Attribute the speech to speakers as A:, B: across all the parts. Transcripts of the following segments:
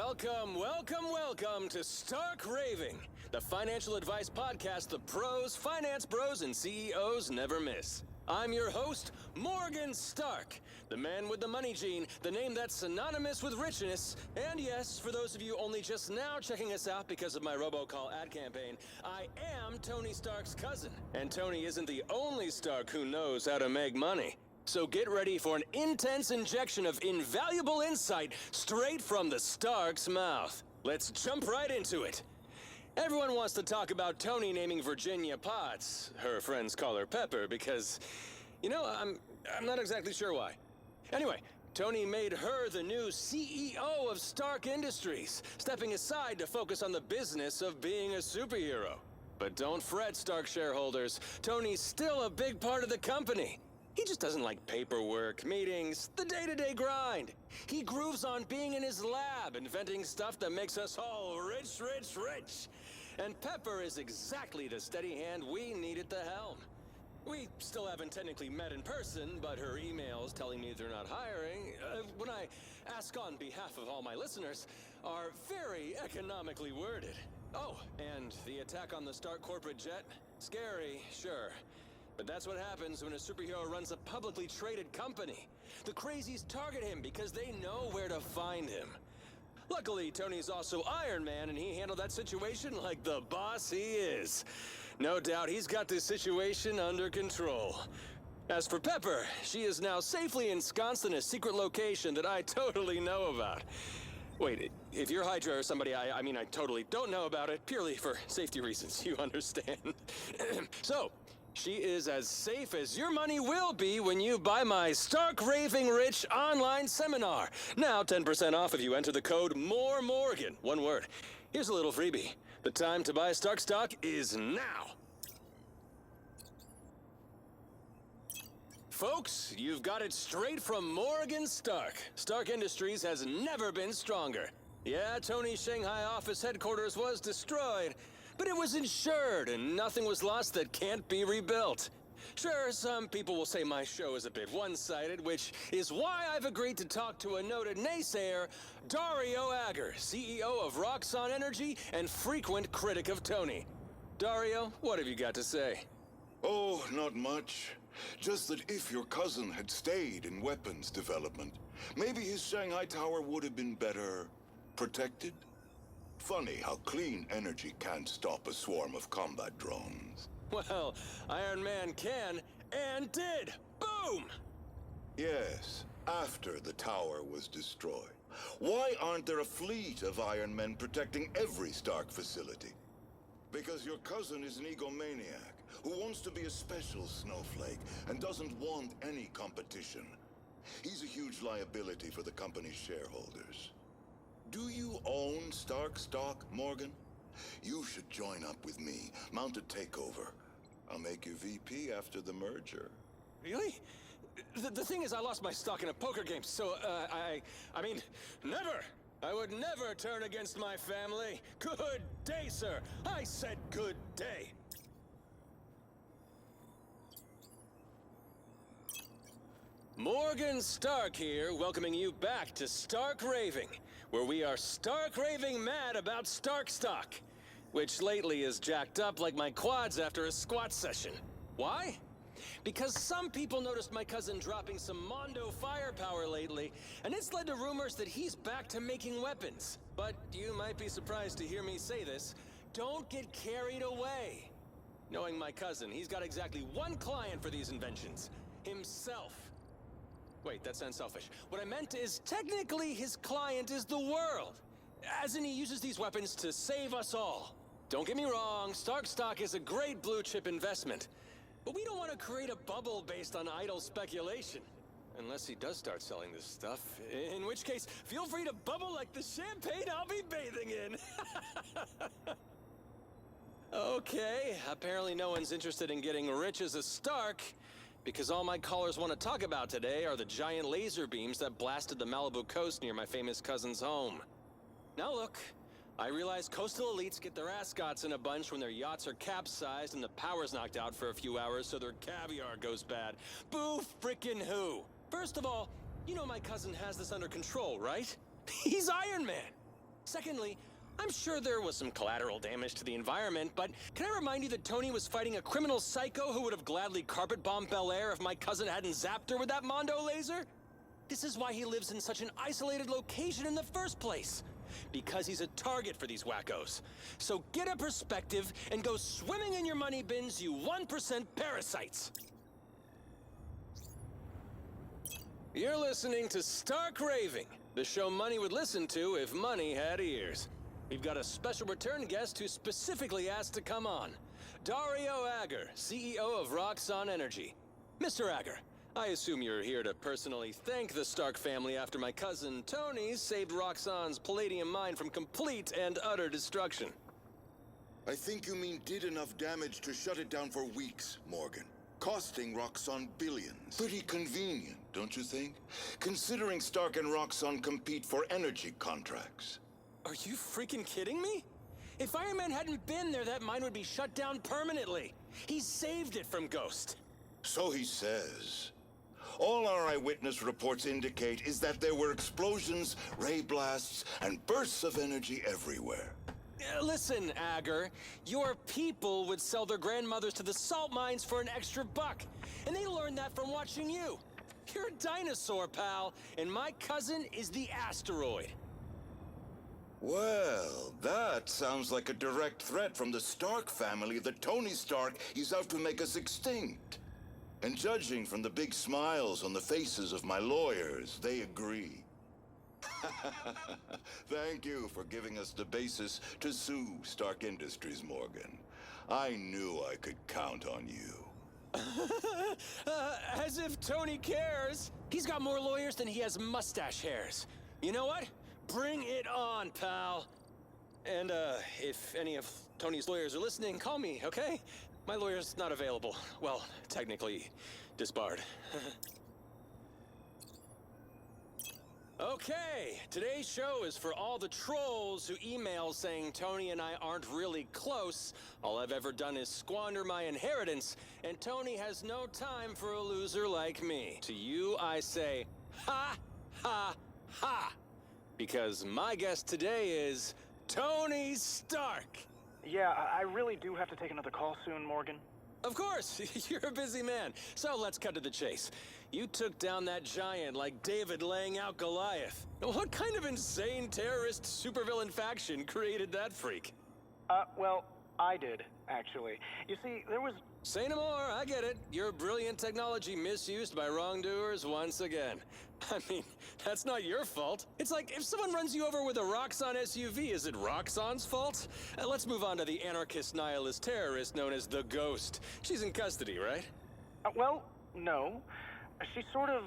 A: Welcome to Stark Raving, the financial advice podcast the pros, finance bros, and CEOs never miss. I'm your host, Morgan Stark, the man with the money gene, the name that's synonymous with richness. And yes, for those of you only just now checking us out because of my robocall ad campaign, I am Tony Stark's cousin. And Tony isn't the only Stark who knows how to make money. So get ready for an intense injection of invaluable insight straight from the Stark's mouth. Let's jump right into it. Everyone wants to talk about Tony naming Virginia Potts. Her friends call her Pepper because, you know, I'm not exactly sure why. Anyway, Tony made her the new CEO of Stark Industries, stepping aside to focus on the business of being a superhero. But don't fret, Stark shareholders. Tony's still a big part of the company. He just doesn't like paperwork, meetings, the day-to-day grind. He grooves on being in his lab, inventing stuff that makes us all rich. And Pepper is exactly the steady hand we need at the helm. We still haven't technically met in person, but her emails telling me they're not hiring, when I ask on behalf of all my listeners, are very economically worded. Oh, and the attack on the Stark corporate jet? Scary, sure. But that's what happens when a superhero runs a publicly traded company. The crazies target him because they know where to find him. Luckily, Tony's also Iron Man, and he handled that situation like the boss he is. No doubt he's got this situation under control. As for Pepper, she is now safely ensconced in a secret location that I totally know about. Wait, if you're Hydra or somebody, I mean, I totally don't know about it, purely for safety reasons, you understand. So, she is as safe as your money will be when you buy my Stark Raving Rich online seminar. Now 10% off if you enter the code MOREMORGAN. One word. Here's a little freebie. The time to buy Stark stock is now. Folks, you've got it straight from Morgan Stark. Stark Industries has never been stronger. Yeah, Tony's Shanghai office headquarters was destroyed, but it was insured, and nothing was lost that can't be rebuilt. Sure, some people will say my show is a bit one-sided, which is why I've agreed to talk to a noted naysayer, Dario Agger, CEO of Roxxon Energy and frequent critic of Tony. Dario, what have you got to say?
B: Oh, not much. Just that if your cousin had stayed in weapons development, maybe his Shanghai tower would have been better protected. Funny how clean energy can't stop a swarm of combat drones.
A: Well, Iron Man can, and did. Boom!
B: Yes, after the tower was destroyed. Why aren't there a fleet of Iron Men protecting every Stark facility? Because your cousin is an egomaniac who wants to be a special snowflake and doesn't want any competition. He's a huge liability for the company's shareholders. Do you own Stark stock, Morgan? You should join up with me, mount a takeover. I'll make you VP after the merger.
A: Really? The thing is, I lost my stock in a poker game, so, I mean, never! I would never turn against my family. Good day, sir. I said good day. Morgan Stark here, welcoming you back to Stark Raving, where we are stark raving mad about Stark stock, which lately is jacked up like my quads after a squat session. Why? Because some people noticed my cousin dropping some Mondo firepower lately, and it's led to rumors that he's back to making weapons. But you might be surprised to hear me say this. Don't get carried away. Knowing my cousin, he's got exactly one client for these inventions. Himself. Wait, that sounds selfish. What I meant is, technically his client is the world. As in, he uses these weapons to save us all. Don't get me wrong, Stark stock is a great blue chip investment. But we don't want to create a bubble based on idle speculation. Unless he does start selling this stuff. In which case, feel free to bubble like the champagne I'll be bathing in. Okay, apparently no one's interested in getting rich as a Stark, because all my callers want to talk about today are the giant laser beams that blasted the Malibu coast near my famous cousin's home. Now look, I realize coastal elites get their ascots in a bunch when their yachts are capsized and the power's knocked out for a few hours so their caviar goes bad. Boo frickin' who? First of all, you know my cousin has this under control, right? He's Iron Man. Secondly, I'm sure there was some collateral damage to the environment, but can I remind you that Tony was fighting a criminal psycho who would have gladly carpet-bombed Bel Air if my cousin hadn't zapped her with that Mondo laser? This is why he lives in such an isolated location in the first place. Because he's a target for these wackos. So get a perspective and go swimming in your money bins, you 1% parasites! You're listening to Stark Raving, the show money would listen to if money had ears. We've got a special return guest who specifically asked to come on. Dario Agger, CEO of Roxxon Energy. Mr. Agger, I assume you're here to personally thank the Stark family after my cousin Tony saved Roxxon's palladium mine from complete and utter destruction.
B: I think you mean did enough damage to shut it down for weeks, Morgan. Costing Roxxon billions. Pretty convenient, don't you think? Considering Stark and Roxxon compete for energy contracts.
A: Are you freaking kidding me? If Iron Man hadn't been there, that mine would be shut down permanently. He saved it from Ghost.
B: So he says. All our eyewitness reports indicate is that there were explosions, ray blasts, and bursts of energy everywhere.
A: Listen, Agger, your people would sell their grandmothers to the salt mines for an extra buck, and they learned that from watching you. You're a dinosaur, pal, and my cousin is the asteroid.
B: Well, that sounds like a direct threat from the Stark family that Tony Stark is out to make us extinct. And judging from the big smiles on the faces of my lawyers, they agree. Thank you for giving us the basis to sue Stark Industries, Morgan. I knew I could count on you.
A: As if Tony cares. He's got more lawyers than he has mustache hairs. You know what? Bring it on, pal. And, if any of Tony's lawyers are listening, call me, okay? My lawyer's not available. Well, technically, disbarred. Okay, today's show is for all the trolls who email saying Tony and I aren't really close. All I've ever done is squander my inheritance, and Tony has no time for a loser like me. To you, I say, ha, ha, ha. Because my guest today is Tony Stark.
C: Yeah, I really do have to take another call soon, Morgan.
A: Of course, you're a busy man. So let's cut to the chase. You took down that giant like David laying out Goliath. What kind of insane terrorist supervillain faction created that freak?
C: Well, I did, actually. You see, there was...
A: Say no more, I get it. Your brilliant technology misused by wrongdoers once again. I mean, that's not your fault. It's like if someone runs you over with a Roxxon SUV, is it Roxxon's fault? Let's move on to the anarchist nihilist terrorist known as the Ghost. She's in custody, right?
C: Well, no. She sort of...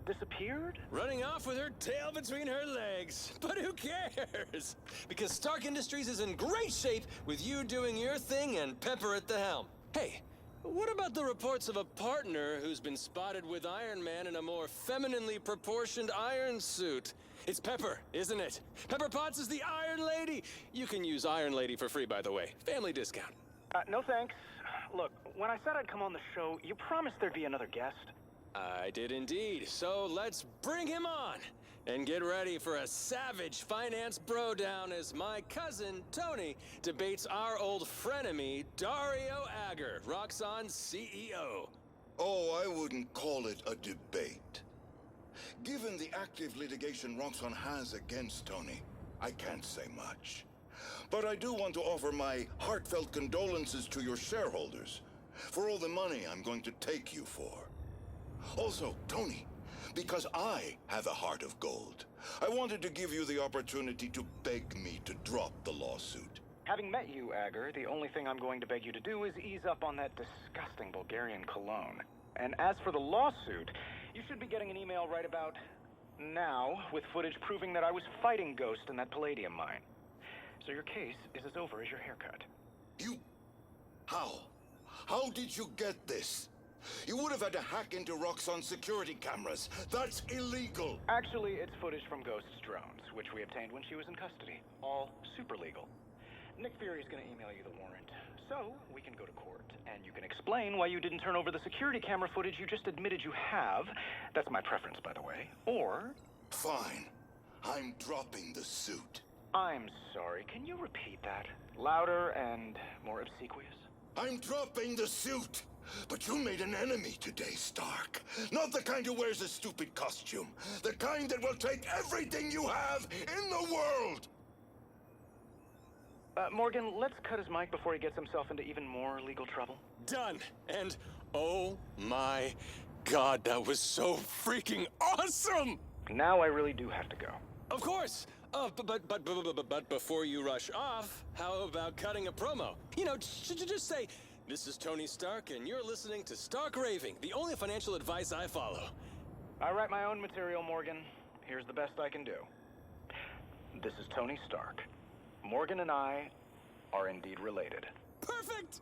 C: disappeared?
A: Running off with her tail between her legs. But who cares? Because Stark Industries is in great shape with you doing your thing and Pepper at the helm. Hey, what about the reports of a partner who's been spotted with Iron Man in a more femininely proportioned iron suit? It's Pepper, isn't it? Pepper Potts is the Iron Lady. You can use Iron Lady for free, by the way. Family discount.
C: No thanks. Look, when I said I'd come on the show, you promised there'd be another guest.
A: I did indeed, so let's bring him on. And get ready for a savage finance bro-down as my cousin, Tony, debates our old frenemy, Dario Agger, Roxxon's CEO.
B: Oh, I wouldn't call it a debate. Given the active litigation Roxxon has against Tony, I can't say much. But I do want to offer my heartfelt condolences to your shareholders for all the money I'm going to take you for. Also, Tony, because I have a heart of gold, I wanted to give you the opportunity to beg me to drop the lawsuit.
C: Having met you, Agger, the only thing I'm going to beg you to do is ease up on that disgusting Bulgarian cologne. And as for the lawsuit, you should be getting an email right about now with footage proving that I was fighting Ghost in that palladium mine. So your case is as over as your haircut.
B: You... How? How did you get this? You would have had to hack into Roxxon's security cameras. That's illegal.
C: Actually, it's footage from Ghost's drones, which we obtained when she was in custody. All super legal. Nick Fury's gonna email you the warrant. So, we can go to court, and you can explain why you didn't turn over the security camera footage you just admitted you have. That's my preference, by the way. Or...
B: Fine. I'm dropping the suit.
C: I'm sorry, can you repeat that? Louder and more obsequious?
B: I'm dropping the suit! But you made an enemy today, Stark. Not the kind who wears a stupid costume. The kind that will take everything you have in the world!
C: Morgan, let's cut his mic before he gets himself into even more legal trouble.
A: Done. And oh my God, that was so freaking awesome!
C: Now I really do have to go.
A: Of course. But before you rush off, how about cutting a promo? You know, just say, "This is Tony Stark, and you're listening to Stark Raving, the only financial advice I follow."
C: I write my own material, Morgan. Here's the best I can do. This is Tony Stark. Morgan and I are indeed related.
A: Perfect!